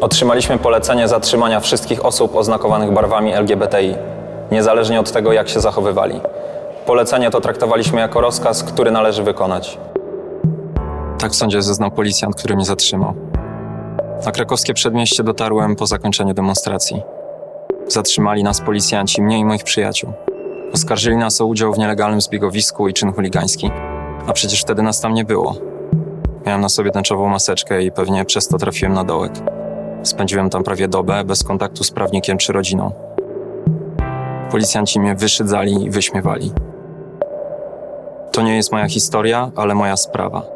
Otrzymaliśmy polecenie zatrzymania wszystkich osób oznakowanych barwami LGBTI, niezależnie od tego, jak się zachowywali. Polecenie to traktowaliśmy jako rozkaz, który należy wykonać. Tak w sądzie zeznał policjant, który mnie zatrzymał. Na krakowskie przedmieście dotarłem po zakończeniu demonstracji. Zatrzymali nas policjanci, mnie i moich przyjaciół. Oskarżyli nas o udział w nielegalnym zbiegowisku i czyn chuligański, a przecież wtedy nas tam nie było. Miałem na sobie tęczową maseczkę i pewnie przez to trafiłem na dołek. Spędziłem tam prawie dobę bez kontaktu z prawnikiem czy rodziną. Policjanci mnie wyszydzali i wyśmiewali. To nie jest moja historia, ale moja sprawa.